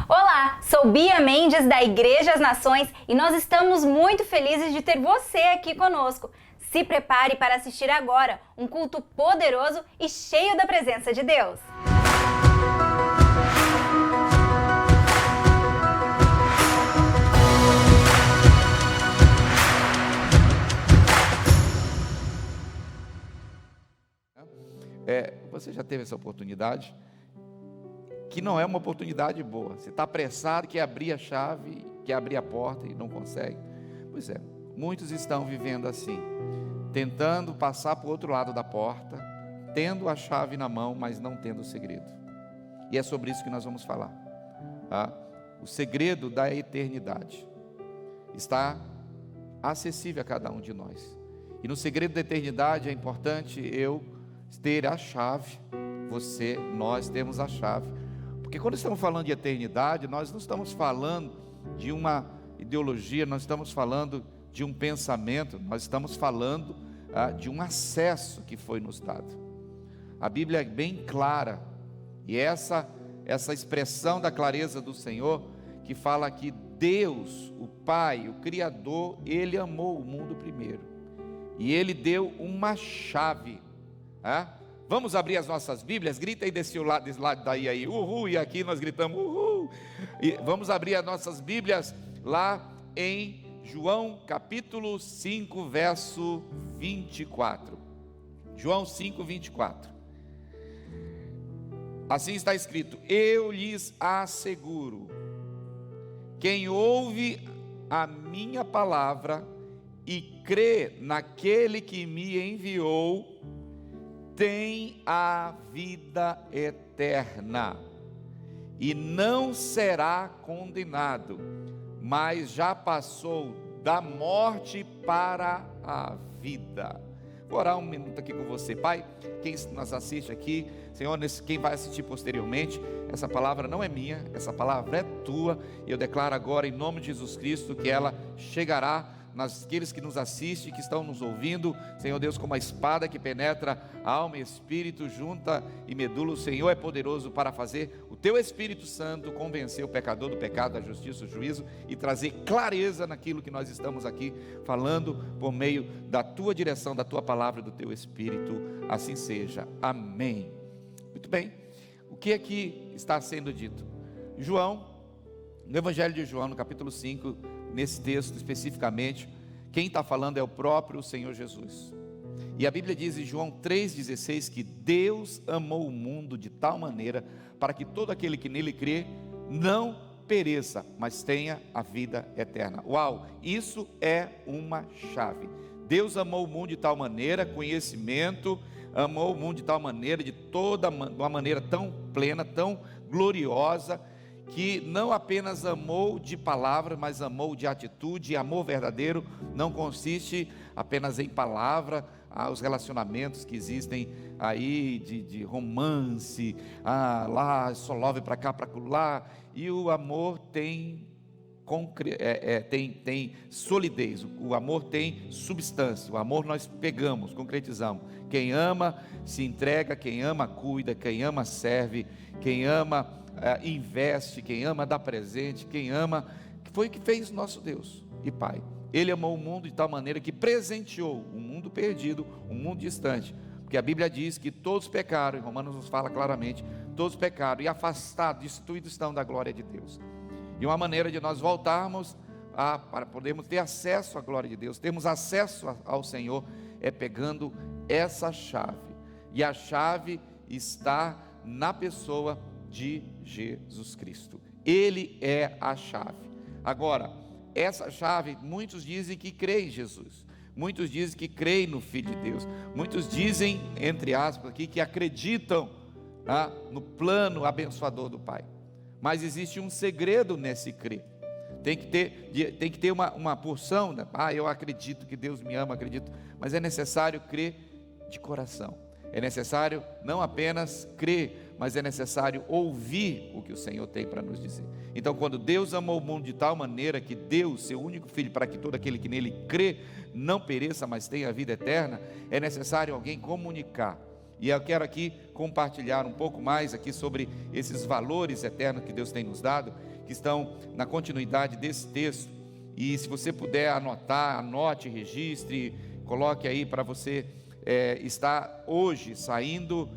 Olá, sou Bia Mendes da Igreja As Nações e nós estamos muito felizes de ter você aqui conosco. Se prepare para assistir agora um culto poderoso e cheio da presença de Deus. Você já teve essa oportunidade? Que não é uma oportunidade boa. Você está apressado, quer abrir a chave, quer abrir a porta e não consegue. Pois é, muitos estão vivendo assim, tentando passar para o outro lado da porta, tendo a chave na mão, mas não tendo o segredo. E é sobre isso que nós vamos falar. O segredo da eternidade está acessível a cada um de nós. E no segredo da eternidade é importante eu ter a chave. Você, nós temos a chave. Porque quando estamos falando de eternidade, nós não estamos falando de uma ideologia, nós estamos falando de um pensamento, nós estamos falando de um acesso que foi nos dado. A Bíblia é bem clara, e essa expressão da clareza do Senhor, que fala que Deus, o Pai, o Criador, Ele amou o mundo primeiro, e Ele deu uma chave. Vamos abrir as nossas Bíblias, grita aí desse lado daí aí, uhul, e aqui nós gritamos uhul, e vamos abrir as nossas Bíblias lá em João capítulo 5, verso 24, João 5, 24, assim está escrito: eu lhes asseguro, quem ouve a minha palavra e crê naquele que me enviou, tem a vida eterna, e não será condenado, mas já passou da morte para a vida. Vou orar um minuto aqui com você. Pai, quem nos assiste aqui, Senhor, quem vai assistir posteriormente, essa palavra não é minha, essa palavra é tua, e eu declaro agora em nome de Jesus Cristo que ela chegará naqueles que nos assistem, que estão nos ouvindo, Senhor Deus, como a espada que penetra alma e espírito, junta e medula. O Senhor é poderoso para fazer o teu Espírito Santo convencer o pecador do pecado, da justiça, do juízo, e trazer clareza naquilo que nós estamos aqui falando, por meio da tua direção, da tua palavra e do teu Espírito. Assim seja, amém. Muito bem, o que aqui está sendo dito? João, no Evangelho de João, no capítulo 5, nesse texto especificamente, quem está falando é o próprio Senhor Jesus. E a Bíblia diz em João 3,16 que Deus amou o mundo de tal maneira para que todo aquele que nele crê não pereça, mas tenha a vida eterna. Uau, isso é uma chave. Deus amou o mundo de tal maneira, conhecimento, amou o mundo de tal maneira, de uma maneira tão plena, tão gloriosa, que não apenas amou de palavra, mas amou de atitude. E amor verdadeiro não consiste apenas em palavra. Os relacionamentos que existem aí de romance, lá só love para cá, para lá, e o amor tem solidez, o amor tem substância, o amor nós pegamos, concretizamos. Quem ama se entrega, quem ama cuida, quem ama serve, quem ama investe, quem ama dá presente, quem ama, foi o que fez nosso Deus e Pai. Ele amou o mundo de tal maneira que presenteou um mundo perdido, um mundo distante, porque a Bíblia diz que todos pecaram, em Romanos nos fala claramente, todos pecaram e afastados, destituídos estão da glória de Deus. E uma maneira de nós voltarmos para podermos ter acesso à glória de Deus, termos acesso ao Senhor, é pegando essa chave, e a chave está na pessoa de Jesus Cristo. Ele é a chave. Agora, essa chave, muitos dizem que creem em Jesus, muitos dizem que creem no Filho de Deus, muitos dizem, entre aspas aqui, que acreditam no plano abençoador do Pai, mas existe um segredo nesse crer. Tem que ter uma porção, né? Eu acredito que Deus me ama, acredito, mas é necessário crer de coração. É necessário não apenas crer, mas é necessário ouvir o que o Senhor tem para nos dizer. Então, quando Deus amou o mundo de tal maneira que deu o seu único Filho para que todo aquele que nele crê não pereça, mas tenha a vida eterna, é necessário alguém comunicar. E eu quero aqui compartilhar um pouco mais aqui sobre esses valores eternos que Deus tem nos dado, que estão na continuidade desse texto. E se você puder anotar, anote, registre, coloque aí para você estar hoje saindo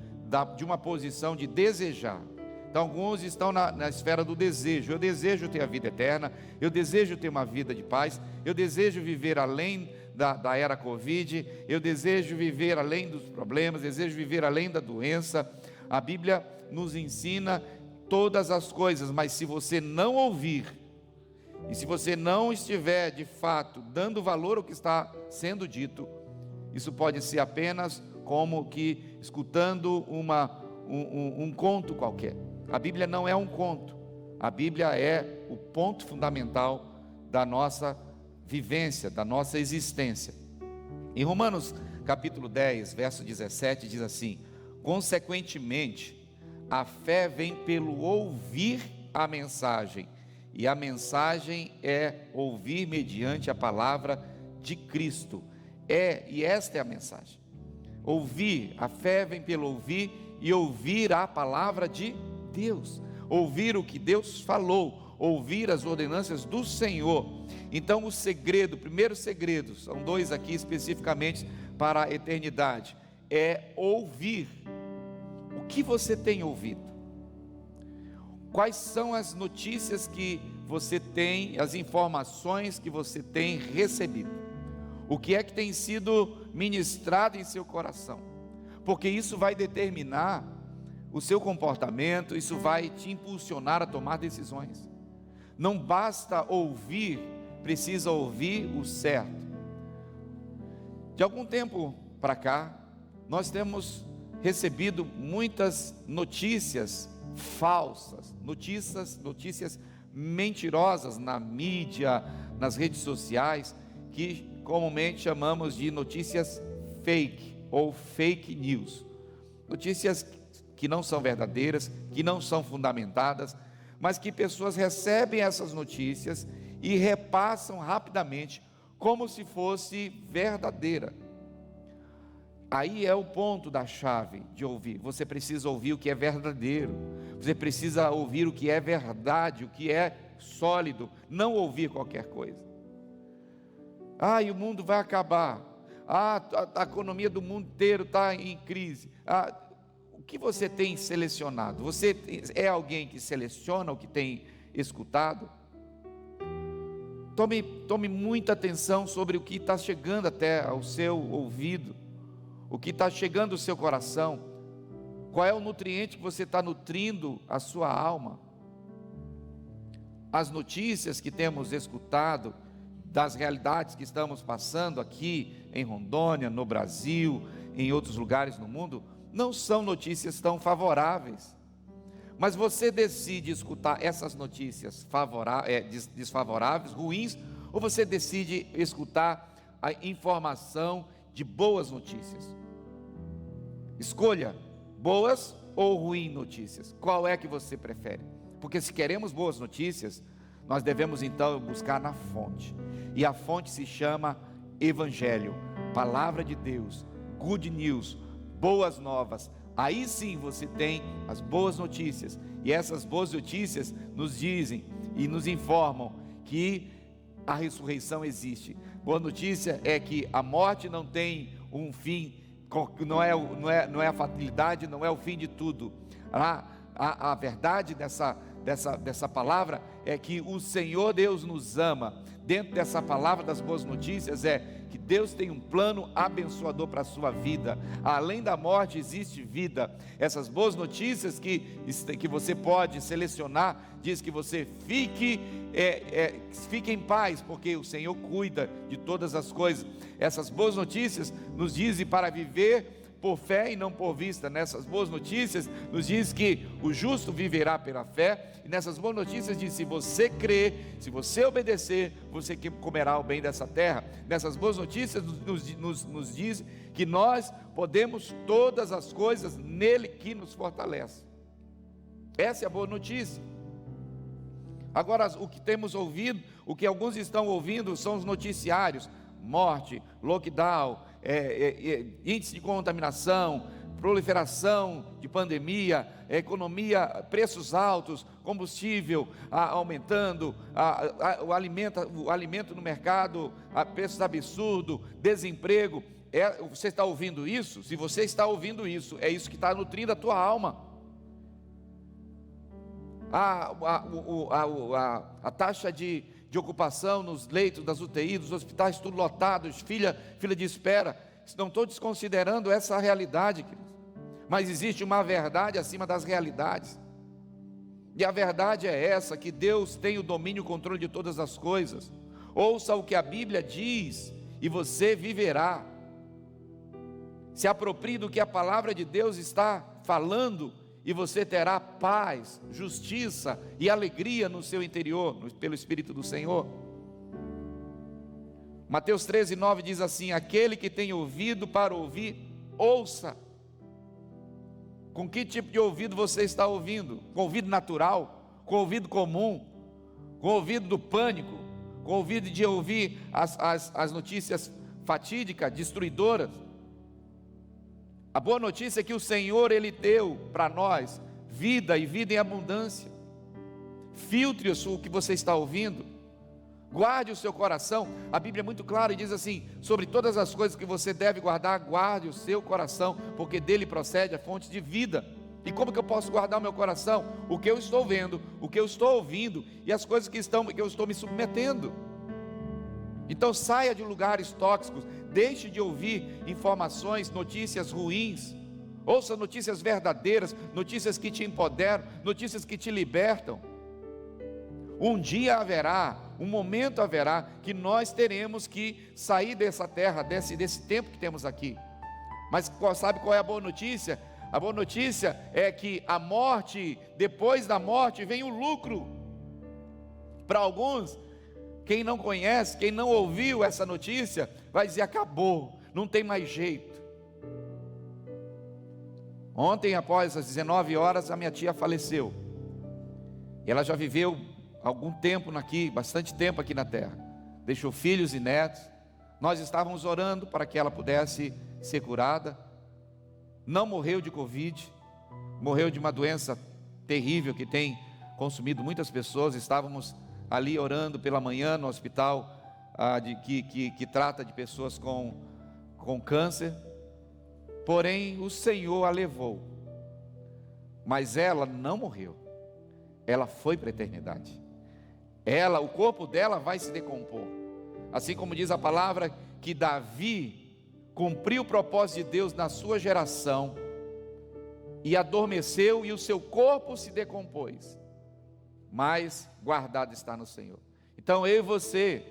de uma posição de desejar. Então alguns estão na esfera do desejo. Eu desejo ter a vida eterna, eu desejo ter uma vida de paz, eu desejo viver além da era Covid, eu desejo viver além dos problemas, desejo viver além da doença. A Bíblia nos ensina todas as coisas, mas se você não ouvir, e se você não estiver de fato dando valor ao que está sendo dito, isso pode ser apenas como que escutando um conto qualquer. A Bíblia não é um conto, a Bíblia é o ponto fundamental da nossa vivência, da nossa existência. Em Romanos capítulo 10, verso 17, diz assim: consequentemente, a fé vem pelo ouvir a mensagem, e a mensagem é ouvir mediante a palavra de Cristo. E esta é a mensagem. Ouvir, a fé vem pelo ouvir, e ouvir a palavra de Deus, ouvir o que Deus falou, ouvir as ordenanças do Senhor. Então o segredo, o primeiro segredo, são dois aqui especificamente para a eternidade, é ouvir. O que você tem ouvido? Quais são as notícias que você tem, as informações que você tem recebido? O que é que tem sido ministrado em seu coração? Porque isso vai determinar o seu comportamento, isso vai te impulsionar a tomar decisões. Não basta ouvir, precisa ouvir o certo. De algum tempo para cá, nós temos recebido muitas notícias falsas, notícias mentirosas na mídia, nas redes sociais, que comumente chamamos de notícias fake ou fake news. Notícias que não são verdadeiras, que não são fundamentadas, mas que pessoas recebem essas notícias e repassam rapidamente como se fosse verdadeira. Aí é o ponto da chave de ouvir. Você precisa ouvir o que é verdadeiro, você precisa ouvir o que é verdade, o que é sólido, não ouvir qualquer coisa. E o mundo vai acabar, a economia do mundo inteiro está em crise. O que você tem selecionado? Você é alguém que seleciona o que tem escutado? Tome muita atenção sobre o que está chegando até ao seu ouvido, o que está chegando ao seu coração. Qual é o nutriente que você está nutrindo a sua alma? As notícias que temos escutado, das realidades que estamos passando aqui em Rondônia, no Brasil, em outros lugares no mundo, não são notícias tão favoráveis. Mas você decide escutar essas notícias desfavoráveis, ruins, ou você decide escutar a informação de boas notícias? Escolha boas ou ruins notícias. Qual é que você prefere? Porque se queremos boas notícias, nós devemos então buscar na fonte. E a fonte se chama Evangelho, Palavra de Deus, Good News, boas novas. Aí sim você tem as boas notícias, e essas boas notícias nos dizem e nos informam que a ressurreição existe. Boa notícia é que a morte não tem um fim, não é a fatalidade, não é o fim de tudo. A verdade dessa palavra é que o Senhor Deus nos ama. Dentro dessa palavra das boas notícias é que Deus tem um plano abençoador para a sua vida. Além da morte existe vida. Essas boas notícias que você pode selecionar, diz que você fique em paz, porque o Senhor cuida de todas as coisas. Essas boas notícias nos dizem para viver por fé e não por vista. Nessas boas notícias nos diz que o justo viverá pela fé, e nessas boas notícias diz: se você crer, se você obedecer, você comerá o bem dessa terra. Nessas boas notícias nos diz que nós podemos todas as coisas nele que nos fortalece. Essa é a boa notícia. Agora, o que temos ouvido, o que alguns estão ouvindo são os noticiários: morte, lockdown, índice de contaminação, proliferação de pandemia, economia, preços altos, combustível aumentando, o alimento no mercado, preços absurdos, desemprego. Você está ouvindo isso? Se você está ouvindo isso, é isso que está nutrindo a tua alma. A taxa de ocupação nos leitos das UTIs, dos hospitais, tudo lotados, fila de espera. Não estou desconsiderando essa realidade, queridos, mas existe uma verdade acima das realidades, e a verdade é essa, que Deus tem o domínio e o controle de todas as coisas. Ouça o que a Bíblia diz, e você viverá. Se aproprie do que a palavra de Deus está falando, e você terá paz, justiça e alegria no seu interior, pelo Espírito do Senhor. Mateus 13:9 diz assim: aquele que tem ouvido para ouvir, ouça. Com que tipo de ouvido você está ouvindo? Com ouvido natural? Com ouvido comum? Com ouvido do pânico? Com ouvido de ouvir as notícias fatídicas, destruidoras? A boa notícia é que o Senhor, Ele deu para nós vida, e vida em abundância. Filtre o que você está ouvindo. Guarde o seu coração. A Bíblia é muito clara e diz assim: sobre todas as coisas que você deve guardar, guarde o seu coração, porque dele procede a fonte de vida. E como que eu posso guardar o meu coração? O que eu estou vendo, o que eu estou ouvindo, e as coisas que eu estou me submetendo. Então saia de lugares tóxicos, deixe de ouvir informações, notícias ruins. Ouça notícias verdadeiras, notícias que te empoderam, notícias que te libertam. Um dia haverá, um momento haverá, que nós teremos que sair dessa terra, desse tempo que temos aqui. Mas sabe qual é a boa notícia? A boa notícia é que a morte, depois da morte vem o lucro. Para alguns, quem não conhece, quem não ouviu essa notícia, vai dizer: acabou, não tem mais jeito. Ontem, após as 19 horas, a minha tia faleceu. E ela já viveu algum tempo aqui, bastante tempo aqui na terra, deixou filhos e netos. Nós estávamos orando para que ela pudesse ser curada. Não morreu de Covid, morreu de uma doença terrível que tem consumido muitas pessoas. Estávamos ali orando pela manhã no hospital que trata de pessoas com câncer. Porém o Senhor a levou, mas ela não morreu, ela foi para a eternidade. O corpo dela vai se decompor, assim como diz a palavra que Davi cumpriu o propósito de Deus na sua geração, e adormeceu, e o seu corpo se decompôs, mas guardado está no Senhor. Então eu e você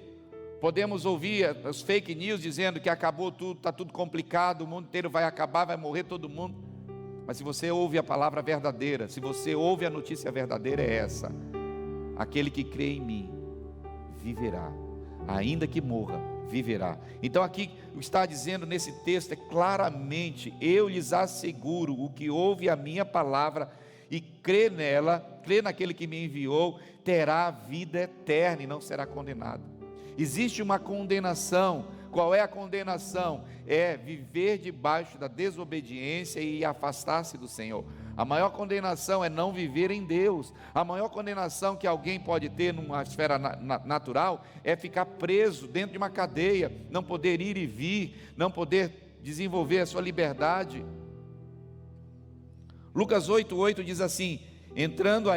podemos ouvir os fake news dizendo que acabou tudo, está tudo complicado, o mundo inteiro vai acabar, vai morrer todo mundo. Mas se você ouve a palavra verdadeira, se você ouve a notícia verdadeira, é essa: aquele que crê em mim viverá, ainda que morra, viverá. Então aqui está dizendo nesse texto claramente: eu lhes asseguro, o que ouve a minha palavra e crê nela, crê naquele que me enviou, terá vida eterna e não será condenado. Existe uma condenação. Qual é a condenação? É viver debaixo da desobediência e afastar-se do Senhor. A maior condenação é não viver em Deus. A maior condenação que alguém pode ter numa esfera natural é ficar preso dentro de uma cadeia, não poder ir e vir, não poder desenvolver a sua liberdade. Lucas 8:8 diz assim: entrando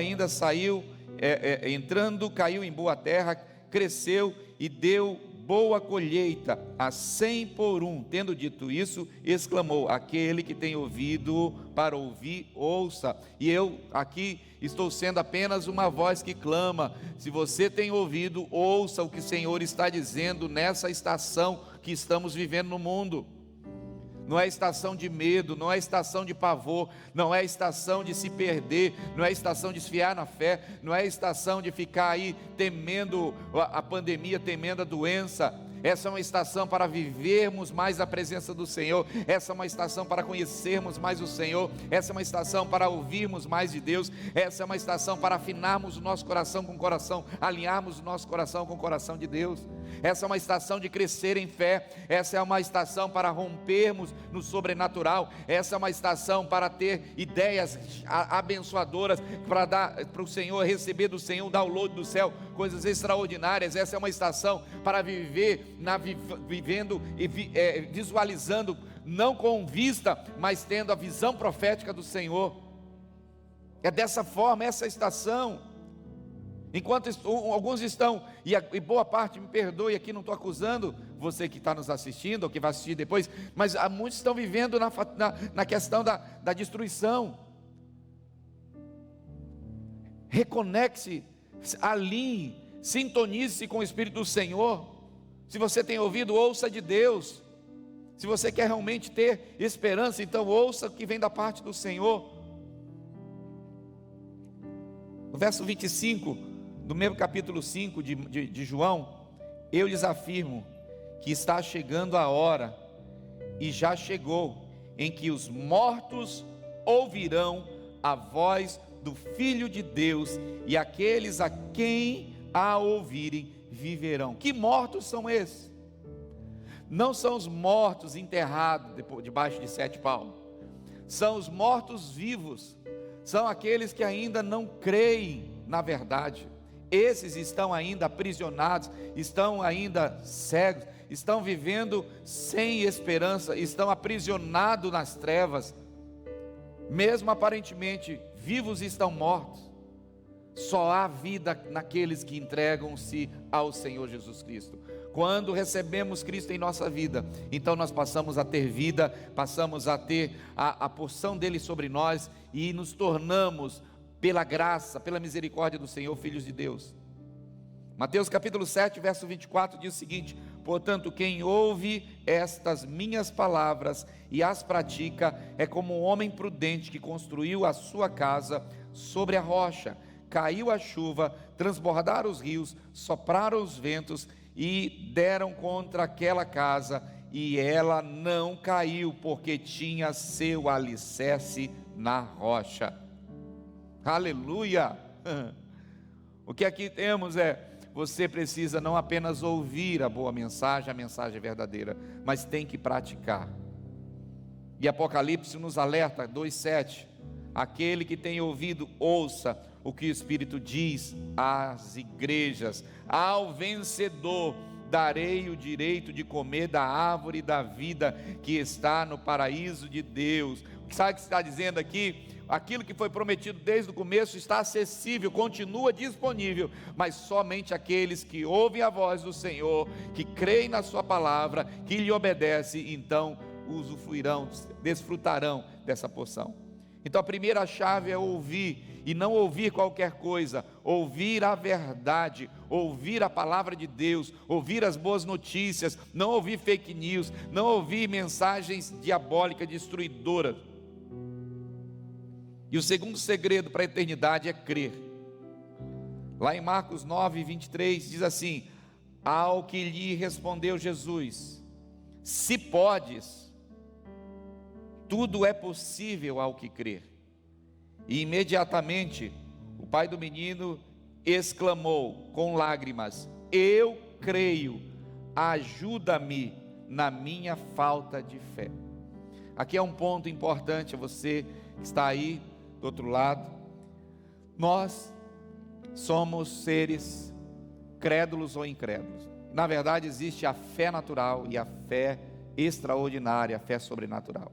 caiu em boa terra, cresceu e deu boa colheita, a 100 por 1. Tendo dito isso, exclamou: aquele que tem ouvido para ouvir, ouça. E eu aqui estou sendo apenas uma voz que clama. Se você tem ouvido, ouça o que o Senhor está dizendo nessa estação que estamos vivendo no mundo. Não é estação de medo, não é estação de pavor, não é estação de se perder, não é estação de esfriar na fé, não é estação de ficar aí temendo a pandemia, temendo a doença. Essa é uma estação para vivermos mais a presença do Senhor. Essa é uma estação para conhecermos mais o Senhor. Essa é uma estação para ouvirmos mais de Deus. Essa é uma estação para afinarmos o nosso coração com o coração, alinharmos o nosso coração com o coração de Deus. Essa é uma estação de crescer em fé. Essa é uma estação para rompermos no sobrenatural. Essa é uma estação para ter ideias abençoadoras, para dar para o Senhor, receber do Senhor, o download do céu, coisas extraordinárias. Essa é uma estação para viver vivendo e visualizando, não com vista, mas tendo a visão profética do Senhor. É dessa forma essa estação. Enquanto alguns estão, e boa parte, me perdoe aqui, não estou acusando você que está nos assistindo, ou que vai assistir depois, mas muitos estão vivendo na questão da destruição. Reconecte-se, alinhe, sintonize-se com o Espírito do Senhor. Se você tem ouvido, ouça de Deus. Se você quer realmente ter esperança, então ouça o que vem da parte do Senhor. No verso 25 do mesmo capítulo 5 de João: eu lhes afirmo que está chegando a hora, e já chegou, em que os mortos ouvirão a voz do Filho de Deus, e aqueles a quem a ouvirem viverão. Que mortos são esses? Não são os mortos enterrados debaixo de 7 palmos, são os mortos vivos, são aqueles que ainda não creem na verdade. Esses estão ainda aprisionados, estão ainda cegos, estão vivendo sem esperança, estão aprisionados nas trevas, mesmo aparentemente vivos, estão mortos. Só há vida naqueles que entregam-se ao Senhor Jesus Cristo. Quando recebemos Cristo em nossa vida, então nós passamos a ter vida, passamos a ter a porção dele sobre nós, e nos tornamos, pela graça, pela misericórdia do Senhor, filhos de Deus. Mateus capítulo 7, verso 24 diz o seguinte: portanto, quem ouve estas minhas palavras e as pratica, é como um homem prudente que construiu a sua casa sobre a rocha. Caiu a chuva, transbordaram os rios, sopraram os ventos e deram contra aquela casa, e ela não caiu, porque tinha seu alicerce na rocha. Aleluia! O que aqui temos você precisa não apenas ouvir a boa mensagem, a mensagem verdadeira, mas tem que praticar. E Apocalipse nos alerta, 2,7: aquele que tem ouvido, ouça o que o Espírito diz às igrejas. Ao vencedor darei o direito de comer da árvore da vida que está no paraíso de Deus. Sabe o que está dizendo aqui? Aquilo que foi prometido desde o começo está acessível, continua disponível, mas somente aqueles que ouvem a voz do Senhor, que creem na sua palavra, que lhe obedecem, então usufruirão, desfrutarão dessa porção. Então a primeira chave é ouvir, e não ouvir qualquer coisa, ouvir a verdade, ouvir a palavra de Deus, ouvir as boas notícias, não ouvir fake news, não ouvir mensagens diabólicas, destruidoras. E o segundo segredo para a eternidade é crer. Lá em Marcos 9, 23 diz assim: ao que lhe respondeu Jesus: se podes, tudo é possível ao que crer. E imediatamente o pai do menino exclamou com lágrimas: eu creio, ajuda-me na minha falta de fé. Aqui é um ponto importante, você que está aí do outro lado. Nós somos seres crédulos ou incrédulos. Na verdade existe a fé natural e a fé extraordinária, a fé sobrenatural.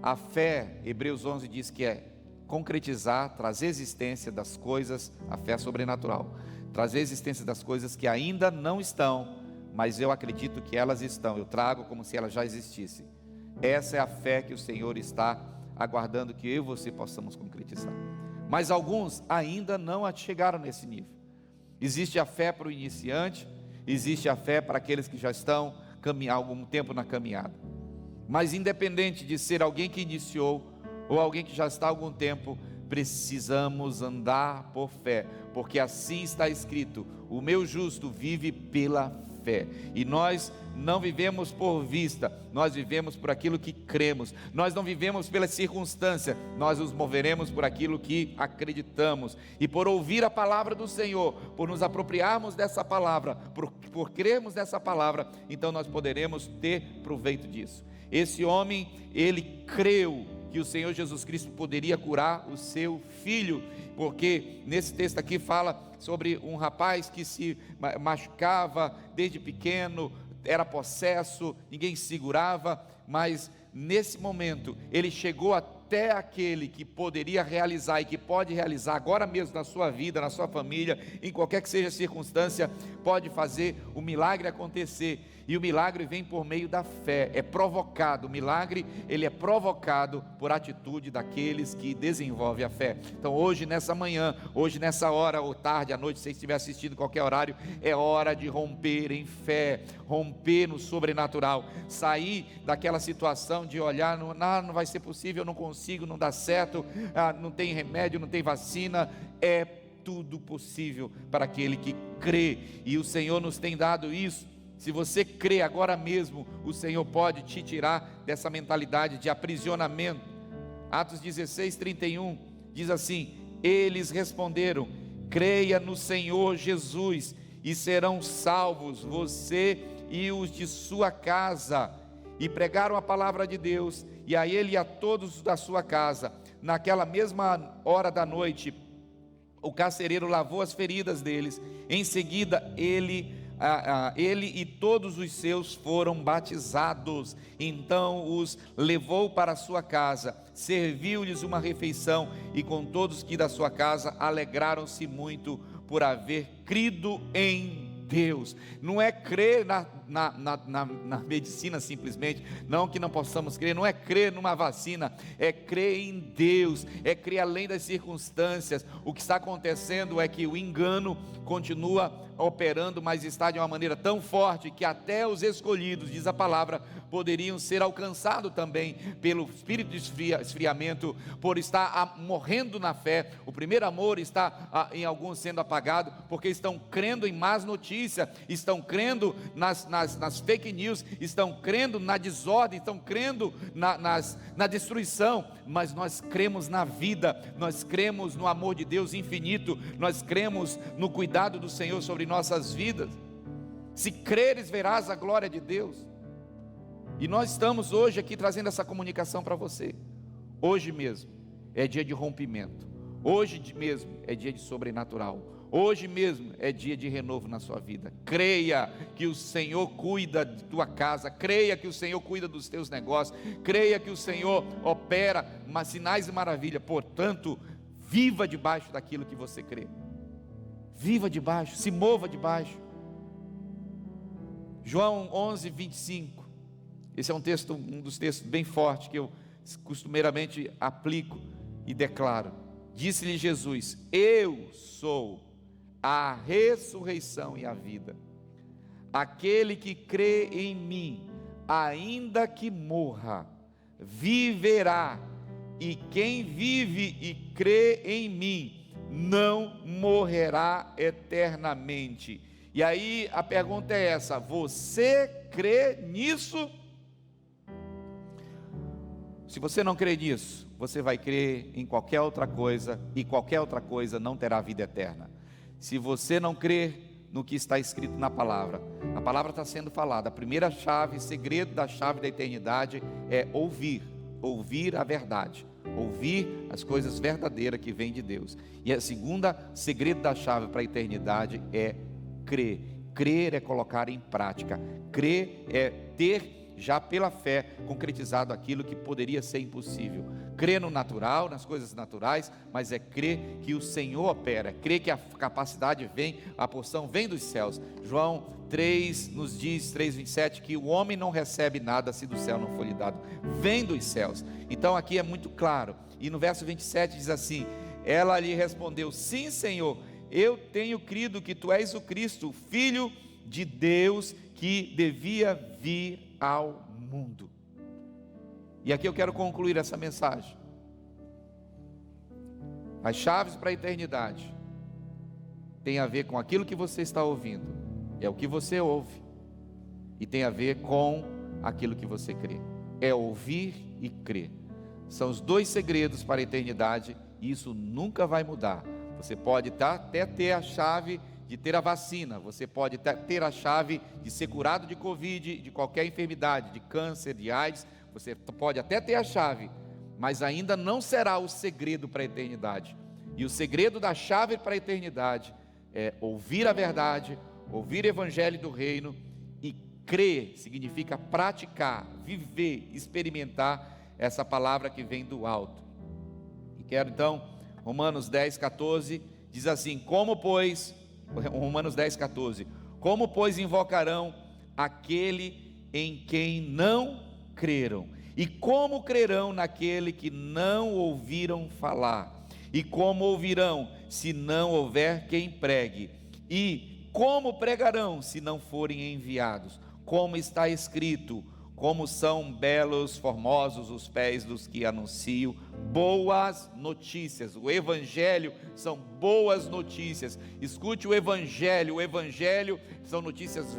A fé, Hebreus 11 diz que é concretizar, trazer existência das coisas, a fé sobrenatural, trazer existência das coisas que ainda não estão, mas eu acredito que elas estão, eu trago como se elas já existissem. Essa é a fé que o Senhor está aguardando que eu e você possamos concretizar. Mas alguns ainda não chegaram nesse nível. Existe a fé para o iniciante, existe a fé para aqueles que já estão há algum tempo na caminhada. Mas independente de ser alguém que iniciou ou alguém que já está há algum tempo, precisamos andar por fé, porque assim está escrito: o meu justo vive pela fé. E nós não vivemos por vista, nós vivemos por aquilo que cremos. Nós não vivemos pela circunstância, nós nos moveremos por aquilo que acreditamos. E por ouvir a palavra do Senhor, por nos apropriarmos dessa palavra, por crermos nessa palavra, então nós poderemos ter proveito disso. Esse homem, ele creu que o Senhor Jesus Cristo poderia curar o seu filho, porque nesse texto aqui fala sobre um rapaz que se machucava desde pequeno, era possesso, ninguém segurava, mas nesse momento ele chegou até aquele que poderia realizar e que pode realizar agora mesmo na sua vida, na sua família, em qualquer que seja a circunstância, pode fazer o milagre acontecer. E o milagre vem por meio da fé, é provocado, o milagre ele é provocado por atitude daqueles que desenvolvem a fé. Então hoje nessa manhã, hoje nessa hora, ou tarde, à noite, se você estiver assistindo qualquer horário, é hora de romper em fé, romper no sobrenatural, sair daquela situação de olhar, não vai ser possível, eu não consigo, não dá certo, não tem remédio, não tem vacina, é tudo possível para aquele que crê, e o Senhor nos tem dado isso. Se você crê agora mesmo, o Senhor pode te tirar dessa mentalidade de aprisionamento. Atos 16, 31 diz assim: eles responderam: creia no Senhor Jesus e serão salvos você e os de sua casa. E pregaram a palavra de Deus, e a ele e a todos da sua casa. Naquela mesma hora da noite, o carcereiro lavou as feridas deles. Em seguida ele e todos os seus foram batizados. Então os levou para a sua casa, serviu-lhes uma refeição, e com todos que da sua casa alegraram-se muito por haver crido em Deus. Não é crer na medicina simplesmente, não que não possamos crer, não é crer numa vacina, é crer em Deus, é crer além das circunstâncias. O que está acontecendo é que o engano continua operando, mas está de uma maneira tão forte que até os escolhidos, diz a palavra, poderiam ser alcançados também pelo espírito de esfriamento, por estar morrendo na fé. O primeiro amor está em alguns sendo apagado, porque estão crendo em más notícias, estão crendo nas fake news, estão crendo na desordem, estão crendo na destruição. Mas nós cremos na vida, nós cremos no amor de Deus infinito, nós cremos no cuidado do Senhor sobre nossas vidas. Se creres, verás a glória de Deus. E nós estamos hoje aqui trazendo essa comunicação para você. Hoje mesmo é dia de rompimento, hoje mesmo é dia de sobrenatural, hoje mesmo é dia de renovo na sua vida. Creia que o Senhor cuida de tua casa, creia que o Senhor cuida dos teus negócios, creia que o Senhor opera sinais e maravilhas. Portanto, viva debaixo daquilo que você crê, viva debaixo, se mova debaixo. João 11, 25, esse é um dos textos bem fortes que eu costumeiramente aplico e declaro. Disse-lhe Jesus: eu sou a ressurreição e a vida. Aquele que crê em mim, ainda que morra, viverá. E quem vive e crê em mim, não morrerá eternamente. E aí a pergunta é essa: você crê nisso? Se você não crê nisso, você vai crer em qualquer outra coisa, e qualquer outra coisa não terá vida eterna. Se você não crer no que está escrito na palavra, a palavra está sendo falada. A primeira chave, segredo da chave da eternidade é ouvir a verdade, ouvir as coisas verdadeiras que vêm de Deus. E a segunda segredo da chave para a eternidade é crer. Crer é colocar em prática, crer é ter já pela fé concretizado aquilo que poderia ser impossível. Crer no natural, nas coisas naturais, mas é crer que o Senhor opera, crer que a capacidade vem, a porção vem dos céus. João 3 nos diz, 3:27, que o homem não recebe nada se do céu não for lhe dado, vem dos céus. Então aqui é muito claro. E no verso 27 diz assim: ela lhe respondeu: sim, Senhor, eu tenho crido que tu és o Cristo, o Filho de Deus, que devia vir ao mundo. E aqui eu quero concluir essa mensagem. As chaves para a eternidade tem a ver com aquilo que você está ouvindo. É o que você ouve, e tem a ver com aquilo que você crê. É ouvir e crer. São os dois segredos para a eternidade, e isso nunca vai mudar. Você pode até ter a chave de ter a vacina, você pode ter a chave de ser curado de Covid, de qualquer enfermidade, de câncer, de AIDS, você pode até ter a chave, mas ainda não será o segredo para a eternidade. E o segredo da chave para a eternidade é ouvir a verdade, ouvir o evangelho do reino, e crer significa praticar, viver, experimentar essa palavra que vem do alto. E quero então, Romanos 10, 14, diz assim: Romanos 10, 14, como pois invocarão aquele em quem não creram? E como crerão naquele que não ouviram falar? E como ouvirão se não houver quem pregue? E como pregarão se não forem enviados? Como está escrito: como são belos, formosos os pés dos que anunciam boas notícias. O evangelho são boas notícias. Escute o evangelho são notícias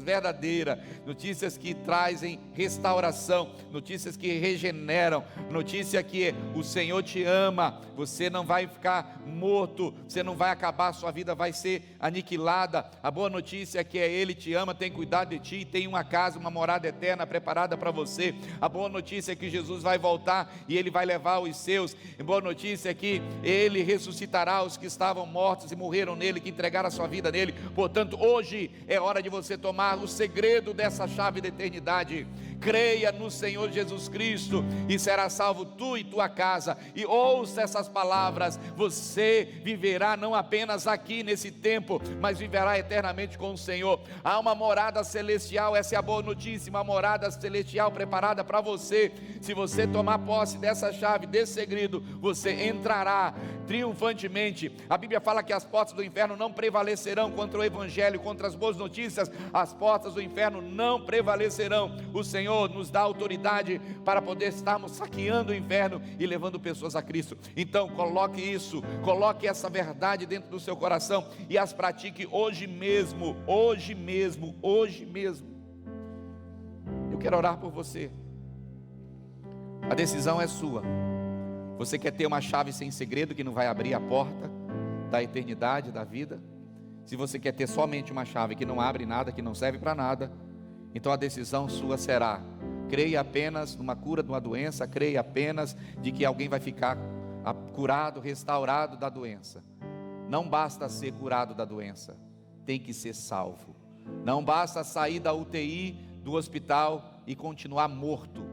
verdadeiras, notícias que trazem restauração, notícias que regeneram, notícia que o Senhor te ama, você não vai ficar morto, você não vai acabar, sua vida vai ser aniquilada. A boa notícia é que Ele te ama, tem cuidado de ti, tem uma casa, uma morada eterna preparada para você. A boa notícia é que Jesus vai voltar e Ele vai levar os seus. A boa notícia é que Ele ressuscitará os que estavam mortos e morreram nele, que entregaram a sua vida nele. Portanto, hoje é hora de você tomar o segredo dessa chave da eternidade. Creia no Senhor Jesus Cristo e será salvo tu e tua casa. E ouça essas palavras: você viverá não apenas aqui nesse tempo, mas viverá eternamente com o Senhor. Há uma morada celestial, essa é a boa notícia, uma morada celestial preparada para você. Se você tomar posse dessa chave, desse segredo, você entrará triunfantemente. A Bíblia fala que as portas do inferno não prevalecerão contra o evangelho, contra as boas notícias. As portas do inferno não prevalecerão. O Senhor nos dá autoridade para poder estarmos saqueando o inferno e levando pessoas a Cristo. Então coloque isso, coloque essa verdade dentro do seu coração e as pratique hoje mesmo, hoje mesmo, hoje mesmo. Eu quero orar por você. A decisão é sua. Você quer ter uma chave sem segredo que não vai abrir a porta da eternidade, da vida? Se você quer ter somente uma chave que não abre nada, que não serve para nada, então a decisão sua será: creia apenas numa cura de uma doença, creia apenas de que alguém vai ficar curado, restaurado da doença. Não basta ser curado da doença, tem que ser salvo. Não basta sair da UTI, do hospital e continuar morto,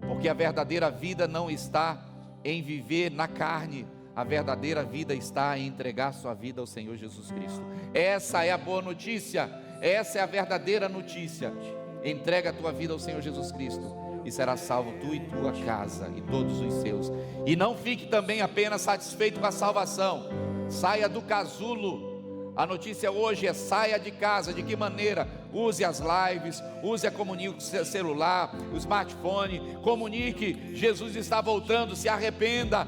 porque a verdadeira vida não está em viver na carne. A verdadeira vida está em entregar sua vida ao Senhor Jesus Cristo. Essa é a boa notícia, essa é a verdadeira notícia. Entrega a tua vida ao Senhor Jesus Cristo e será salvo tu e tua casa e todos os seus. E não fique também apenas satisfeito com a salvação. Saia do casulo. A notícia hoje é: saia de casa. De que maneira? Use as lives, use a comunhão com o celular, o smartphone, comunique: Jesus está voltando, se arrependa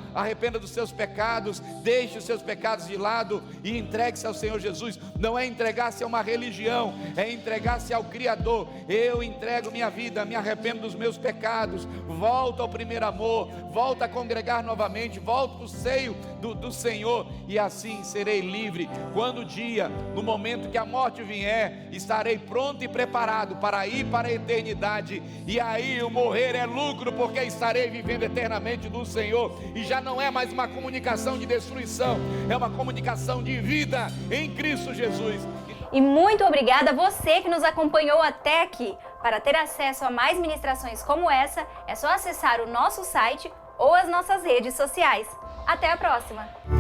dos seus pecados, deixe os seus pecados de lado e entregue-se ao Senhor Jesus. Não é entregar-se a uma religião, é entregar-se ao Criador. Eu entrego minha vida, me arrependo dos meus pecados, volto ao primeiro amor, volto a congregar novamente, volto para o seio do Senhor, e assim serei livre. Quando o dia, no momento que a morte vier, estarei pronto e preparado para ir para a eternidade, e aí o morrer é lucro, porque estarei vivendo eternamente no Senhor, e já não é mais uma comunicação de destruição, é uma comunicação de vida em Cristo Jesus. E muito obrigada a você que nos acompanhou até aqui. Para ter acesso a mais ministrações como essa, é só acessar o nosso site ou as nossas redes sociais. Até a próxima!